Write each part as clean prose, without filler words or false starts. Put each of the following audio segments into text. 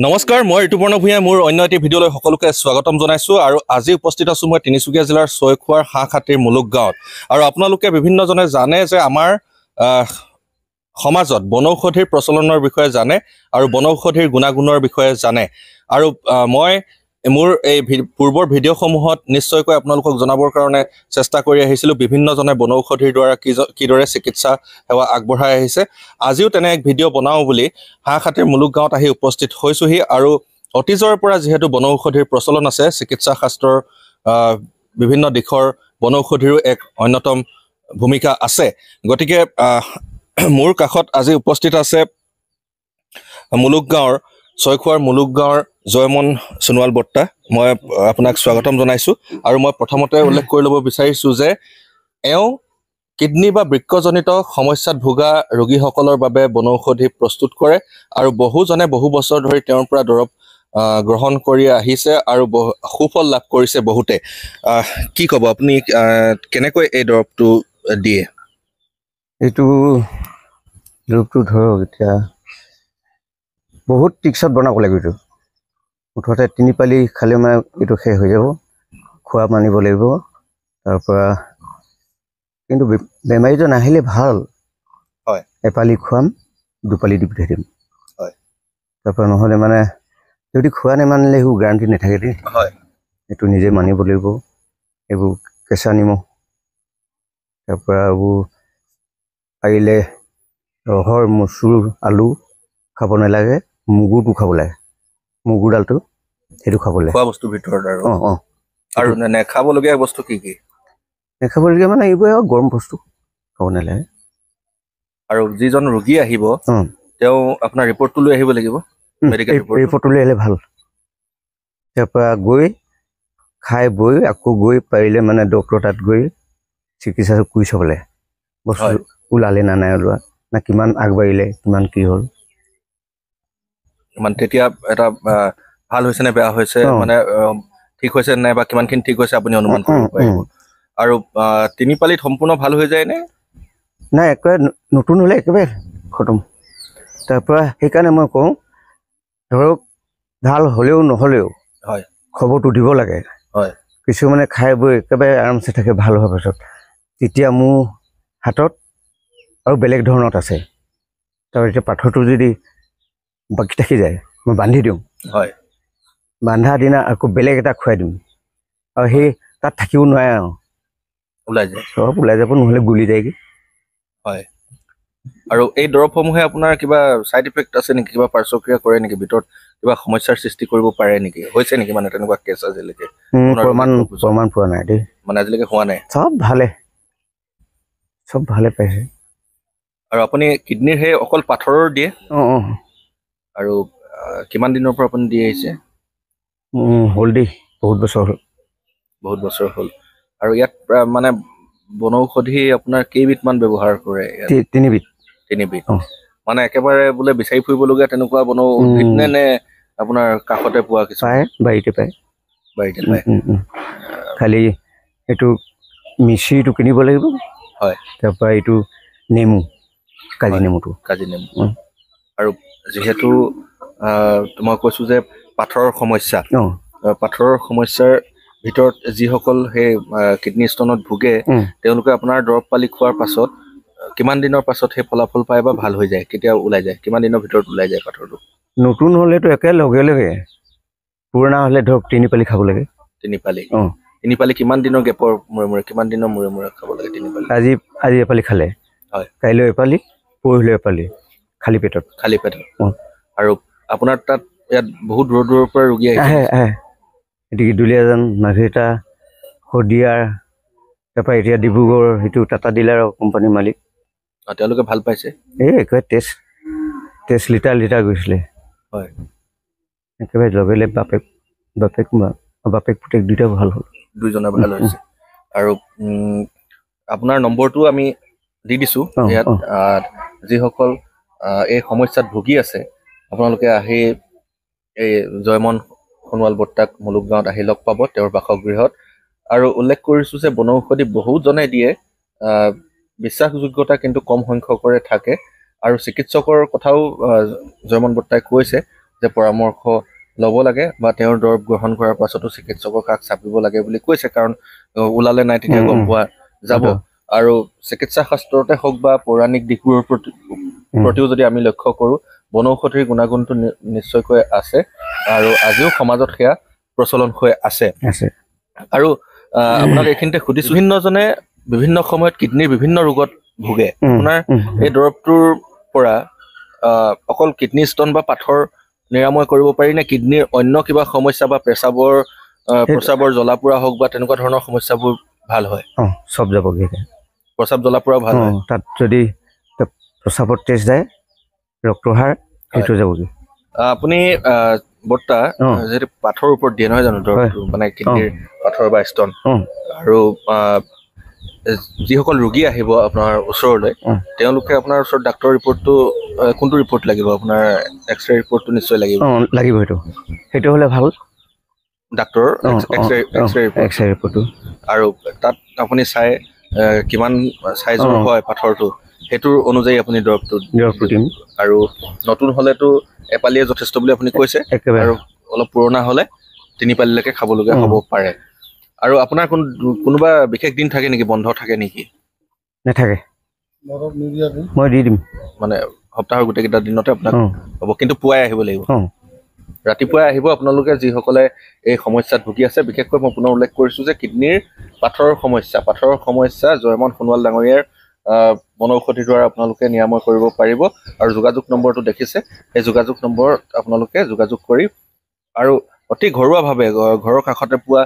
নমস্কাৰ, মই ঋতুপৰ্ণ ভূঞা মোৰ অন্য এটি ভিডিঅ'লৈ সকলোকে স্বাগতম জনাইছোঁ। আৰু আজি উপস্থিত আছোঁ মই তিনিচুকীয়া জিলাৰ ছয়খোৱাৰ হাঁহখাতিৰ মুলুক গাঁৱত। আৰু আপোনালোকে বিভিন্নজনে জানে যে আমাৰ সমাজত বনৌষধিৰ প্ৰচলনৰ বিষয়ে জানে আৰু বনৌষধিৰ গুণাগুণৰ বিষয়ে জানে। আৰু মই মোৰ এই পূৰ্বৰ ভিডিঅ'সমূহত নিশ্চয়কৈ আপোনালোকক জনাবৰ কাৰণে চেষ্টা কৰি আহিছিলোঁ বিভিন্নজনে বনৌষধিৰ দ্বাৰা কিদৰে চিকিৎসা সেৱা আগবঢ়াই আহিছে। আজিও তেনে এক ভিডিঅ' বনাওঁ বুলি হাঁহখাতিৰ মুলুক গাঁৱত আহি উপস্থিত হৈছোঁহি। আৰু অতীজৰ পৰা যিহেতু বনৌষধিৰ প্ৰচলন আছে, চিকিৎসা শাস্ত্ৰৰ বিভিন্ন দিশৰ বনৌষধিৰো এক অন্যতম ভূমিকা আছে। গতিকে মোৰ কাষত আজি উপস্থিত আছে মুলুক গাঁৱৰ ছয়খোৱাৰ মুলুক গাঁৱৰ জয়মন সোণোৱাল বৰ্তা। মই আপোনাক স্বাগতম জনাইছোঁ। আৰু মই প্ৰথমতে উল্লেখ কৰি ল'ব বিচাৰিছোঁ যে এওঁ কিডনী বা বৃক্কজনিত সমস্যাত ভোগা ৰোগীসকলৰ বাবে বনৌষধি প্ৰস্তুত কৰে আৰু বহুজনে বহু বছৰ ধৰি তেওঁৰ পৰা দৰৱ গ্ৰহণ কৰি আহিছে আৰু সুফল লাভ কৰিছে বহুতে। কি ক'ব আপুনি, কেনেকৈ এই দৰৱটো দিয়ে? এইটো দৰৱটো ধৰক এতিয়া বহুত টিক্সত বনাব লাগিব। এইটো মুঠতে 3 পালি খালে মানে এইটো শেষ হৈ যাব। খোৱা মানিব লাগিব। তাৰপৰা কিন্তু বেমাৰীটো নাহিলে ভাল হয়, এপালি খুৱাম 2 পালি দি পঠিয়াই দিম। হয়, তাৰপৰা নহ'লে মানে যদি খোৱা নেমানিলে সেইবোৰ গেৰাণ্টি নাথাকে দেই। হয়, এইটো নিজে মানিব লাগিব। এইবোৰ কেঁচা নিমখ, তাৰপৰা এইবোৰ পাৰিলে ৰহৰ, মচুৰ, আলু খাব নালাগে। মগুটো খাব লাগে, মগুৰ ডালটো সেইটো খাব লাগে খোৱা বস্তুৰ ভিতৰত। আৰু আৰু নেখাবলগীয়া বস্তু কি কি? নেখাবলগীয়া মানে এইবোৰে আৰু গৰম বস্তু খাব নালাগে। আৰু যিজন ৰোগী আহিব তেওঁ আপোনাৰ ৰিপৰ্টটো লৈ আহিব লাগিব, মেডিকেল ৰিপৰ্টটো লৈ আহিলে ভাল। তাৰপৰা গৈ খাই বৈ আকৌ গৈ পাৰিলে মানে ডক্টৰ তাত গৈ চিকিৎসা কৰি চাব লাগে। বস্তু ওলালে না নাই ওলোৱা, না কিমান আগবাঢ়িলে, কিমান কি হ'ল। মানে তেতিয়া এটা ভাল হৈছে নে বেয়া হৈছে, মানে ঠিক হৈছে নাই বা কিমানখিনি ঠিক হৈছে আপুনি অনুমান কৰিব পাৰিব। আৰু 3 পালিত সম্পূৰ্ণ ভাল হৈ যায় নে? নাই, একেবাৰে নতুন হ'লে একেবাৰে খতম। তাৰপৰা সেইকাৰণে মই কওঁ ধৰক ভাল হ'লেও নহ'লেও হয় খবৰটো দিব লাগে। হয়, কিছুমানে খাই বৈ একেবাৰে আৰামছে থাকে ভাল হোৱাৰ পাছত। তেতিয়া মোৰ হাতত আৰু বেলেগ ধৰণত আছে। তাৰপৰা এতিয়া পাথৰটো যদি বাকী থাকি যায় মই বান্ধি দিওঁ। হয়, বান্ধা দিনা আকৌ বেলেগ এটা খুৱাই দিওঁ আৰু সেই তাত থাকিব নোৱাৰে আৰু ওলাই যায়, চব ওলাই যাব, নহ'লে গুলি যায়গৈ। হয়। আৰু এই দৰৱসমূহে আপোনাৰ কিবা ছাইড ইফেক্ট আছে নেকি? কিবা পাৰ্শ্বক্ৰিয়া কৰে নেকি? ভিতৰত কিবা সমস্যাৰ সৃষ্টি কৰিব পাৰে নেকি? হৈছে নেকি মানে তেনেকুৱা কেছ আজিলৈকে? প্ৰমাণ পোৱা নাই দেই, মানে আজিলৈকে হোৱা নাই। চব ভালে পাইছে। আৰু আপুনি কিডনীৰ সেই অকল পাথৰৰ দিয়ে? আৰু কিমান দিনৰ পৰা আপুনি দি আহিছে? হ'ল দেই, বহুত বছৰ হ'ল। বহুত বছৰ হ'ল। আৰু ইয়াত মানে বনৌষধি আপোনাৰ কেইবিধমান ব্যৱহাৰ কৰে? 3 বিধ। 3 বিধ। মানে একেবাৰে বোলে বিচাৰি ফুৰিবলগীয়া তেনেকুৱা বনৌষধ নে আপোনাৰ কাষতে পোৱা কিছু? বাৰীতে পায়। খালি এইটো মিচিৰিটো কিনিব লাগিব। হয়। তাৰপৰা এইটো নেমু, কাজি নেমুটো। কাজি নেমু। আৰু যিহেতু মই কৈছোঁ যে পাথৰৰ সমস্যা, পাথৰৰ সমস্যাৰ ভিতৰত যিসকল সেই কিডনী ষ্টনত ভোগে তেওঁলোকে আপোনাৰ দৰৱ পালি খোৱাৰ পাছত কিমান দিনৰ পাছত সেই ফলাফল পায় বা ভাল হৈ যায়? কেতিয়া ওলাই যায়? কিমান দিনৰ ভিতৰত ওলাই যায় পাথৰটো? নতুন হ'লেতো একে লগে লগে, পুৰণা হ'লে ধৰক 3 পালি খাব লাগে। 3 পালি? 3 পালি কিমান দিনৰ গেপৰ মূৰে কিমান দিনৰ মূৰে খাব লাগে 3 পালি? আজি এপালি খালে, হয়, কাইলৈ এপালি, পৰহিলৈ এপালি, খালী পেটত। খালী পেটত। আৰু আপোনাৰ তাত ইয়াত বহুত দূৰৰ পৰা ৰোগী আহে? এদিকে দুলীয়াজান, মাঘেৰিটা, শদিয়াৰ, তাৰপৰা এতিয়া ডিব্ৰুগড়, সেইটো টাটা ডিলাৰৰ কোম্পানীৰ মালিক। তেওঁলোকে ভাল পাইছে? একেবাৰে তেজ লিটাৰ গৈছিলে। হয়, একেবাৰে লগে লগে বাপেক পুতেক দুইটা ভাল হ'ল। দুইজনে ভাল হৈছে। আৰু আপোনাৰ নম্বৰটো আমি দি দিছোঁ ইয়াত। যিসকল এই সমস্যাত ভুগি আছে আপোনালোকে আহি এই জয়মন সোণোৱাল বৰ্তাক মুলুক গাঁৱত আহি লগ পাব তেওঁৰ বাসগৃহত। আৰু উল্লেখ কৰিছোঁ যে বনৌষধি বহুজনে দিয়ে, বিশ্বাসযোগ্যতা কিন্তু কম সংখ্যকৰে থাকে। আৰু চিকিৎসকৰ কথাও জয়মন বৰ্তাই কৈছে যে পৰামৰ্শ ল'ব লাগে বা তেওঁৰ দৰৱ গ্ৰহণ কৰাৰ পাছতো চিকিৎসকৰ কাষ চাপিব লাগে বুলি কৈছে, কাৰণ ওলালে নাই তেতিয়া গম পোৱা যাব। আৰু চিকিৎসা শাস্ত্ৰতে হওক বা পৌৰাণিক দিশবোৰৰ প্ৰতিও যদি আমি লক্ষ্য কৰোঁ, বনৌষধিৰ গুণাগুণটো নিশ্চয়কৈ আছে আৰু আজিও সমাজত সেয়া প্ৰচলন হৈ আছে। আৰু আপোনাক এইখিনিতে সুধিছো, বিভিন্নজনে বিভিন্ন সময়ত কিডনীৰ বিভিন্ন ৰোগত ভোগে। আপোনাৰ এই দৰৱটোৰ পৰা অকল কিডনী ষ্টন বা পাথৰ নিৰাময় কৰিব পাৰি নে কিডনীৰ অন্য কিবা সমস্যা বা প্ৰস্ৰাৱৰ জ্বলা-পোৰা হওক বা তেনেকুৱা ধৰণৰ সমস্যাবোৰ ভাল হয়? চব যাবগৈ, প্ৰস্ৰাৱ জ্বলা-পোৰা ভাল হয়। তাত যদি প্ৰস্ৰাৱত তেজ যায়, ৰক্তহাৰ সেইটো যাবগৈ। আপুনি বৰ্তা যিহেতু পাথৰ ওপৰত দিয়ে নহয় জানো দৰৱটো, মানে কিডনীৰ পাথৰ বা ষ্টন, আৰু যিসকল ৰোগী আহিব আপোনাৰ ওচৰলৈ, তেওঁলোকে আপোনাৰ ওচৰত ডাক্তৰৰ ৰিপৰ্টটো কোনটো ৰিপৰ্ট লাগিব? আপোনাৰ এক্সৰে ৰিপৰ্টটো নিশ্চয় লাগিব। লাগিব, সেইটো হ'লে ভাল। ডাক্তৰৰ এক্সৰে ৰিপৰ্টটো, আৰু তাত আপুনি চাই কিমান চাইজৰ হয় পাথৰটো, সেইটোৰ অনুযায়ী আপুনি দৰৱটো দিম। আৰু নতুন হ'লেতো এপালিয়ে যথেষ্ট বুলি আপুনি কৈছে, আৰু অলপ পুৰণা হ'লে 3 পালিলৈকে খাবলগীয়া হ'ব পাৰে। আৰু আপোনাৰ কোনোবা বিশেষ দিন থাকে নেকি, বন্ধ থাকে নেকি? নাথাকে, মই দি দিম। মানে সপ্তাহৰ গোটেইকেইটা দিনতে আপোনাক হ'ব, কিন্তু পুৱাই আহিব লাগিব। ৰাতিপুৱাই আহিব আপোনালোকে যিসকলে এই সমস্যাত ভুগি আছে। বিশেষকৈ মই পুনৰ উল্লেখ কৰিছোঁ যে কিডনীৰ পাথৰৰ সমস্যা জয়মন সোণোৱাল ডাঙৰীয়াৰ বনৌষধিৰ দ্বাৰা আপোনালোকে নিৰাময় কৰিব পাৰিব। আৰু যোগাযোগ নম্বৰটো দেখিছে, সেই যোগাযোগ নম্বৰত আপোনালোকে যোগাযোগ কৰি, আৰু অতি ঘৰুৱাভাৱে ঘৰৰ কাষতে পোৱা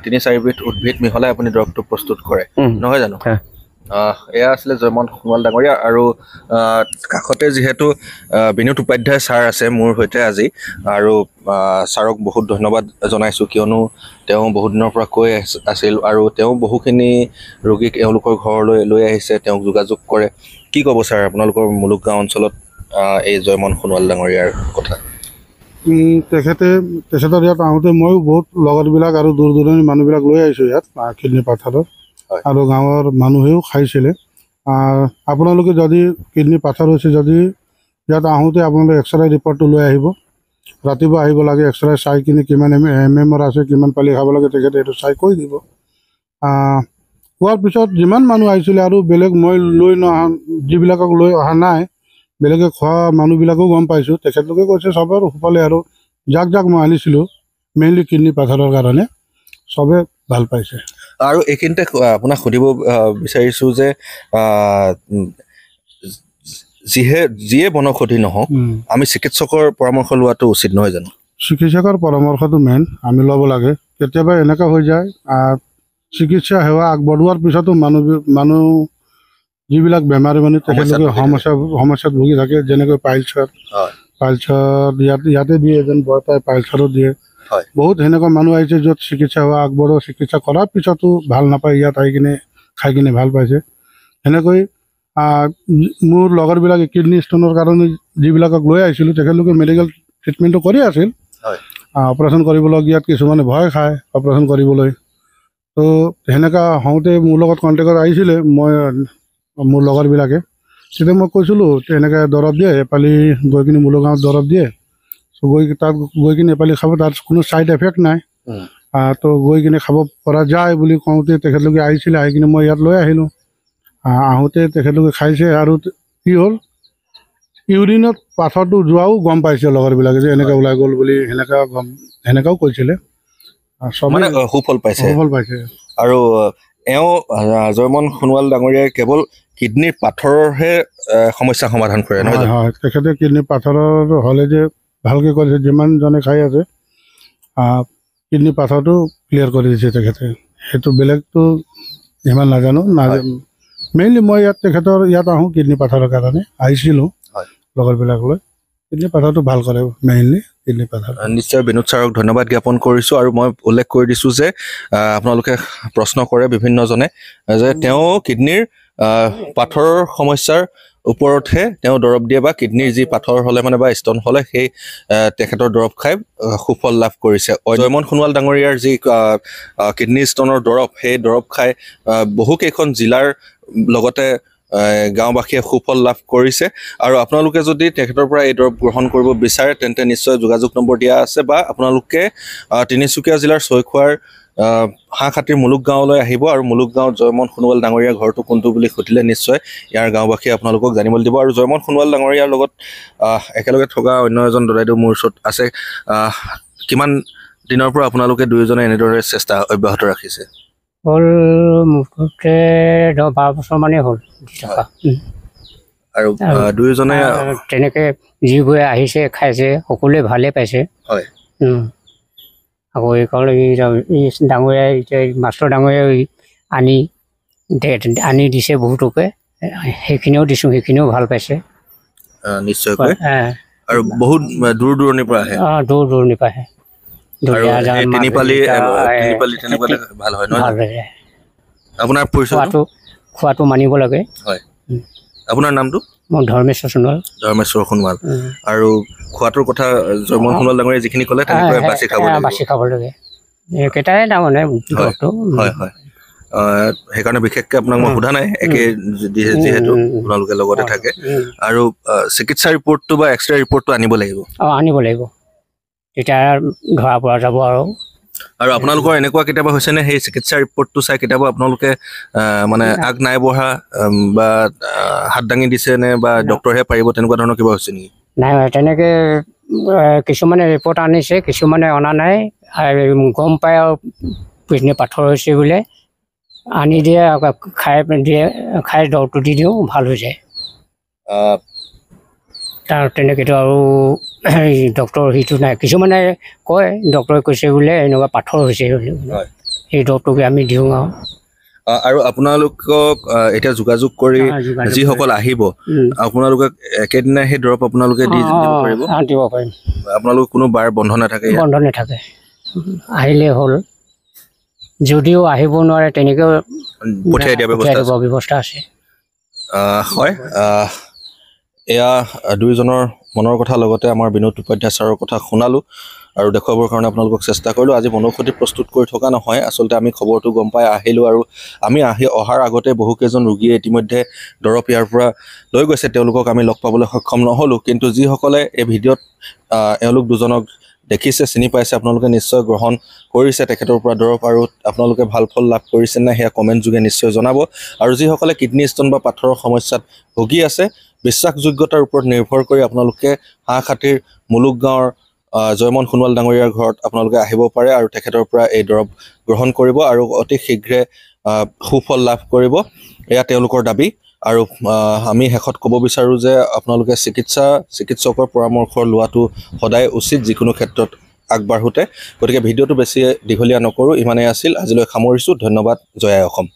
3-4 বিধ উদ্ভিদ মিহলাই আপুনি দৰৱটো প্ৰস্তুত কৰে, নহয় জানো? এয়া আছিলে জয়মন সোণোৱাল ডাঙৰীয়া। আৰু কাষতে যিহেতু বিনোদ উপাধ্যায় ছাৰ আছে মোৰ সৈতে আজি, আৰু ছাৰক বহুত ধন্যবাদ জনাইছোঁ, কিয়নো তেওঁ বহুত দিনৰ পৰা কৈ আছিল আৰু তেওঁ বহুখিনি ৰোগীক এওঁলোকৰ ঘৰলৈ লৈ আহিছে, তেওঁক যোগাযোগ কৰে। কি ক'ব ছাৰ আপোনালোকৰ মুলুক গাঁও অঞ্চলত এই জয়মন সোণোৱাল ডাঙৰীয়াৰ কথা? তেখেতৰ ইয়াত আহোঁতে ময়ো বহুত লগৰবিলাক আৰু দূৰ দূৰণিৰ মানুহবিলাক লৈ আহিছোঁ ইয়াত কিডনী পাথৰৰ, আৰু গাঁৱৰ মানুহেও খাইছিলে। আপোনালোকে যদি কিডনী পাথৰ হৈছে, যদি ইয়াত আহোঁতে আপোনালোকে এক্সৰে ৰিপৰ্টটো লৈ আহিব। ৰাতিপুৱা আহিব লাগে, এক্সৰে চাই কিনে কিমান MM আছে, কিমান পালি খাব লাগে, তেখেতে এইটো চাই কৈ দিব। কোৱাৰ পিছত যিমান মানুহ আহিছিলে, আৰু বেলেগ মই লৈ যিবিলাকক লৈ অহা নাই, বেলেগে খোৱা মানুহবিলাকো গম পাইছোঁ। তেখেতলোকে কৈছে চবৰ সুফলে, আৰু যাক মই আনিছিলোঁ মেইনলি কিডনী পাথৰৰ কাৰণে, চবে ভাল পাইছে। আৰু এইখিনিতে আপোনাক সুধিব বিচাৰিছোঁ যে যিয়ে বনৌষধি নহওক, আমি চিকিৎসকৰ পৰামৰ্শ লোৱাটো উচিত নহয় জানো? চিকিৎসকৰ পৰামৰ্শটো মেইন আমি ল'ব লাগে। কেতিয়াবা এনেকুৱা হৈ যায়, চিকিৎসা সেৱা আগবঢ়োৱাৰ পিছতো মানুহ যিবিলাক বেমাৰী মানুহ তেখেতলোকে সমস্যাত ভুগি থাকে, যেনেকৈ পাইলছৰ ইয়াতে দিয়ে, এজন বৰতাই পাইলছৰো দিয়ে। বহুত সেনেকুৱা মানুহ আহিছে য'ত চিকিৎসা সেৱা আগবঢ়োৱা, চিকিৎসা কৰাৰ পিছতো ভাল নাপায়, ইয়াত আহি কিনে খাই কিনে ভাল পাইছে। সেনেকৈ মোৰ লগৰবিলাকে কিডনী ষ্টনৰ কাৰণে যিবিলাকক লৈ আহিছিলোঁ, তেখেতলোকে মেডিকেল ট্ৰিটমেণ্টটো কৰি আছিল। অপাৰেশ্যন কৰিবলগীয়াত কিছুমানে ভয় খায় অপাৰেশ্যন কৰিবলৈ। তো সেনেকুৱা হওঁতে মোৰ লগত কণ্টেক্টত আহিছিলে মোৰ লগৰবিলাকে, তেতিয়া মই কৈছিলোঁ এনেকৈ দৰৱ দিয়ে, এপালি গৈ কিনে মুলুক গাঁৱত দৰৱ দিয়ে, তাত গৈ কিনে এপালি খাব, তাত কোনো ছাইড এফেক্ট নাই, তো গৈ কিনে খাব পৰা যায় বুলি কওঁতে তেখেতলোকে আহিছিলে। আহি কিনে মই ইয়াত লৈ আহিলোঁ। আহোঁতে তেখেতলোকে খাইছে, আৰু কি হ'ল, ইউৰিনত পাথৰটো যোৱাও গম পাইছে লগৰবিলাকে, যে এনেকৈ ওলাই গ'ল বুলি সেনেকাও কৈছিলে। মানে সুফল পাইছে। আৰু এওঁ জয়মন সোণোৱাল ডাঙৰীয়াই কেৱল কিডনীৰ পাথৰৰহে সমস্যা সমাধান কৰে, নহয় জানো? হয়, তেখেতে কিডনী পাথৰৰ হ'লে যে ভালকৈ কৰিছে, যিমানজনে খাই আছে কিডনী পাথৰটো ক্লিয়াৰ কৰি দিছে তেখেতে। সেইটো বেলেগটো ইমান নাজানো। মেইনলি মই তেখেতৰ ইয়াত আহোঁ কিডনী পাথৰৰ কাৰণে আহিছিলোঁ লগৰবিলাক লৈ। কিডনী পাথৰটো ভাল কৰে মেইনলি কিডনী পাথৰ। নিশ্চয় বিনোদ ছাৰক ধন্যবাদ জ্ঞাপন কৰিছোঁ। আৰু মই উল্লেখ কৰি দিছোঁ যে আপোনালোকে প্ৰশ্ন কৰে বিভিন্নজনে, যে তেওঁ কিডনীৰ পাথৰৰ সমস্যাৰ ওপৰতহে তেওঁ দৰৱ দিয়ে, বা কিডনীৰ যি পাথৰ হ'লে মানে বা ষ্টন হ'লে সেই তেখেতৰ দৰৱ খাই সুফল লাভ কৰিছে। জয়মন সোণোৱাল ডাঙৰীয়াৰ যি কিডনী ষ্টনৰ দৰৱ, সেই দৰৱ খাই বহুকেইখন জিলাৰ লগতে গাঁওবাসীয়ে সুফল লাভ কৰিছে আৰু আপোনালোকে যদি তেখেতৰ পৰা এই দৰৱ গ্ৰহণ কৰিব বিচাৰে তেন্তে নিশ্চয় যোগাযোগ নম্বৰ দিয়া আছে বা আপোনালোকে তিনিচুকীয়া জিলাৰ ছয়খোৱাৰ হাঁহখাতিৰ মুলুক গাঁৱলৈ আহিব আৰু মুলুক গাঁৱত জয়মন সোণোৱাল ডাঙৰীয়াৰ ঘৰটো কোনটো বুলি সুধিলে নিশ্চয় ইয়াৰ গাঁওবাসীয়ে আপোনালোকক জানিবলৈ দিব আৰু জয়মন সোণোৱাল ডাঙৰীয়াৰ লগত একেলগে থকা অন্য এজন দদাইদেউ মোৰ ওচৰত আছে কিমান দিনৰ পৰা আপোনালোকে দুয়োজনে এনেদৰে চেষ্টা অব্যাহত ৰাখিছে হ'ল মুঠতে 10-12 বছৰ মানেই হ'ল আৰু দুয়োজনে তেনেকৈ যিবোৰে আহিছে খাইছে সকলোৱে ভালেই পাইছে হয় আকৌ এইকাৰণে ডাঙৰীয়াই এতিয়া মাষ্টৰ ডাঙৰীয়াই আনি দিছে বহুতোকে সেইখিনিও দিছোঁ সেইখিনিও ভাল পাইছে নিশ্চয়কৈ আৰু বহুত দূৰ দূৰণিৰ পৰা আহে দূৰ দূৰণিৰ পৰা আহে আপোনাৰ খোৱাটো মানিব লাগে হয় আপোনাৰ নামটো মই ধৰ্মেশ্বৰ সোণোৱাল আৰু খোৱাটোৰ কথা জয়মন সোণোৱাল ডাঙৰীয়াই যিখিনি ক'লে তেনেকৈ বাছি খাব লাগে একেটাই তাৰমানে হয় হয় সেইকাৰণে বিশেষকৈ আপোনাক মই সোধা নাই একে যিহেতু আপোনালোকে লগতে থাকে আৰু চিকিৎসা ৰিপৰ্টটো বা এক্সৰে ৰিপৰ্টটো আনিব লাগিব তেতিয়া ধৰা পৰা যাব আৰু আপোনালোকৰ এনেকুৱা কেতিয়াবা হৈছেনে সেই চিকিৎসা ৰিপৰ্টটো চাই কেতিয়াবা আপোনালোকে মানে আগ নাই বঢ়া বা হাত দাঙি দিছে নে বা ডক্টৰেহে পাৰিব তেনেকুৱা ধৰণৰ কিবা হৈছে নেকি নাই তেনেকৈ কিছুমানে ৰিপৰ্ট আনিছে কিছুমানে অনা নাই গম পায় আৰু পিছদিনা পাথৰ হৈছে বোলে আনি দিয়ে খাই দৰৱটো দি দিওঁ ভাল হৈ যায় তাৰ তেনেকৈতো আৰু ডক্টৰ সেইটো নাই কিছুমানে কয় ডক্টৰে কৈছে বোলে এনেকুৱা পাথৰ হৈছে সেই দৰৱটোকে আমি দিওঁ আৰু আপোনালোকক এতিয়া যোগাযোগ কৰি যিসকল আহিব আপোনালোকে একেদিনাই সেই দৰৱ আপোনালোকে দিব পাৰিম আপোনালোকৰ কোনো বাৰ বন্ধ নাথাকে আহিলে হ'ল যদিও আহিব নোৱাৰে তেনেকৈ পঠিয়াই দিয়া ব্যৱস্থা আছে হয় এয়া দুয়োজনৰ মনৰ কথা লগতে আমাৰ বিনোদ উপাধ্যায় ছাৰৰ কথা শুনালোঁ আৰু দেখুৱাবৰ কাৰণে আপোনালোকক চেষ্টা কৰিলোঁ আজি বনৌষধি প্ৰস্তুত কৰি থকা নহয় আচলতে আমি খবৰটো গম পাই আহিলোঁ আৰু আমি অহাৰ আগতে বহুকেইজন ৰোগীয়ে ইতিমধ্যে দৰৱ ইয়াৰ পৰা লৈ গৈছে তেওঁলোকক আমি লগ পাবলৈ সক্ষম নহ'লোঁ কিন্তু যিসকলে এই ভিডিঅ'ত এওঁলোক দুজনক দেখিছে চিনি পাইছে আপোনালোকে নিশ্চয় গ্ৰহণ কৰিছে তেখেতৰ পৰা দৰৱ আৰু আপোনালোকে ভাল ফল লাভ কৰিছে নে সেয়া কমেণ্ট যোগে নিশ্চয় জনাব আৰু যিসকলে কিডনী ষ্টোন বা পাথৰৰ সমস্যাত ভুগি আছে বিশ্বাসযোগ্যতাৰ ওপৰত নিৰ্ভৰ কৰি আপোনালোকে হাঁহখাতিৰ মুলুক গাঁৱৰ জয়মন সোণোৱাল ডাঙৰীয়াৰ ঘৰত আপোনালোকে আহিব পাৰে আৰু তেখেতৰ পৰা এই দৰৱ গ্ৰহণ কৰিব আৰু অতি শীঘ্ৰে সুফল লাভ কৰিব এয়া তেওঁলোকৰ দাবী আৰু আমি শেষত ক'ব বিচাৰোঁ যে আপোনালোকে চিকিৎসকৰ পৰামৰ্শ লোৱাটো সদায় উচিত যিকোনো ক্ষেত্ৰত আগবাঢ়োতে গতিকে ভিডিঅ'টো বেছি দীঘলীয়া নকৰোঁ ইমানেই আছিল আজিলৈ সামৰিছোঁ ধন্যবাদ জয় আই অসম